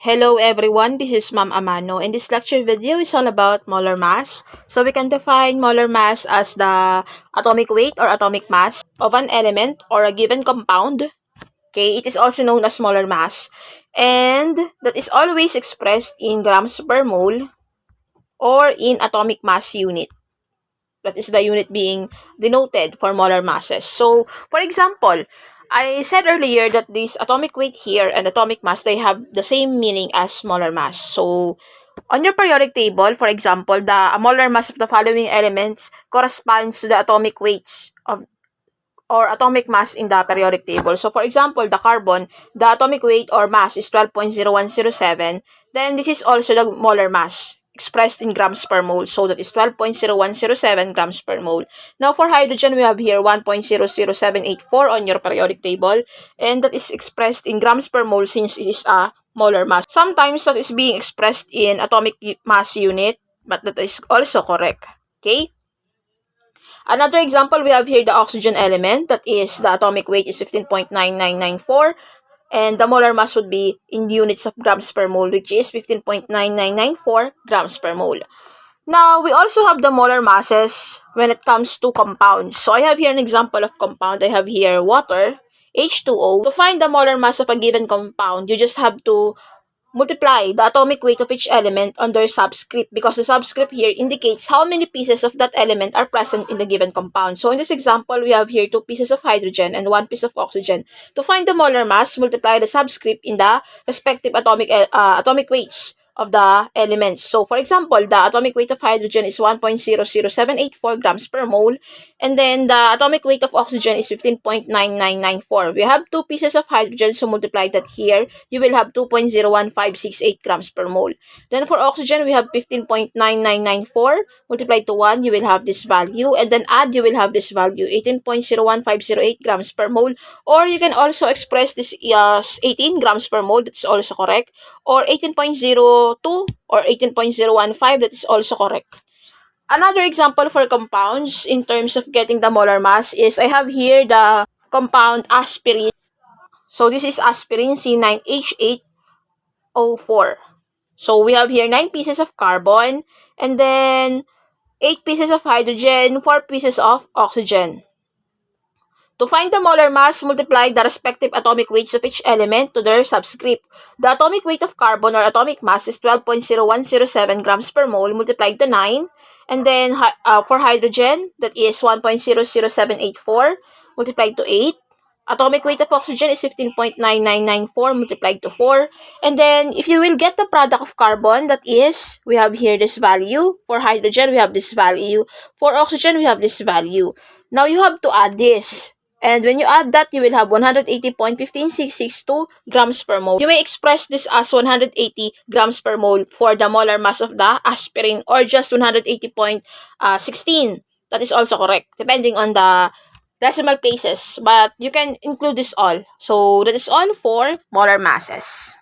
Hello everyone, this is Ma'am Amano, and this lecture video is all about molar mass. So we can define molar mass as the atomic weight or atomic mass of an element or a given compound. Okay, it is also known as molar mass, and that is always expressed in grams per mole or in atomic mass unit. That is the unit being denoted for molar masses. So, for example, I said earlier that this atomic weight here and atomic mass, they have the same meaning as molar mass. So, on your periodic table, for example, the molar mass of the following elements corresponds to the atomic weights of or atomic mass in the periodic table. So, for example, the carbon, the atomic weight or mass is 12.0107. Then, this is also the molar mass expressed in grams per mole. So, that is 12.0107 grams per mole. Now, for hydrogen, we have here 1.00784 on your periodic table. And that is expressed in grams per mole since it is a molar mass. Sometimes that is being expressed in atomic mass unit, but that is also correct. Okay? Another example, we have here the oxygen element, that is the atomic weight is 15.9994, and the molar mass would be in units of grams per mole, which is 15.9994 grams per mole. Now, we also have the molar masses when it comes to compounds. So, I have here an example of compound. I have here water, H2O. To find the molar mass of a given compound, you just have to multiply the atomic weight of each element under subscript, because the subscript here indicates how many pieces of that element are present in the given compound. So in this example, we have here 2 pieces of hydrogen and 1 piece of oxygen. To find the molar mass, multiply the subscript in the respective atomic weights of the elements. So for example, the atomic weight of hydrogen is 1.00784 grams per mole, and then the atomic weight of oxygen is 15.9994. We have 2 pieces of hydrogen, so multiply that here, you will have 2.01568 grams per mole. Then for oxygen, we have 15.9994 multiplied to 1, you will have this value, and then add, you will have this value, 18.01508 grams per mole, or you can also express this as 18 grams per mole, that's also correct, or 18.02 or 18.015, that is also correct. Another example for compounds in terms of getting the molar mass is I have here the compound aspirin. So this is aspirin C9H8O4. So we have here 9 pieces of carbon and then 8 pieces of hydrogen, 4 pieces of oxygen. To find the molar mass, multiply the respective atomic weights of each element to their subscript. The atomic weight of carbon or atomic mass is 12.0107 grams per mole multiplied to 9. And then for hydrogen, that is 1.00784 multiplied to 8. Atomic weight of oxygen is 15.9994 multiplied to 4. And then, if you will get the product of carbon, that is, we have here this value. For hydrogen, we have this value. For oxygen, we have this value. Now, you have to add this. And when you add that, you will have 180.15662 grams per mole. You may express this as 180 grams per mole for the molar mass of the aspirin, or just 180.16. That is also correct, depending on the decimal places. But you can include this all. So that is all for molar masses.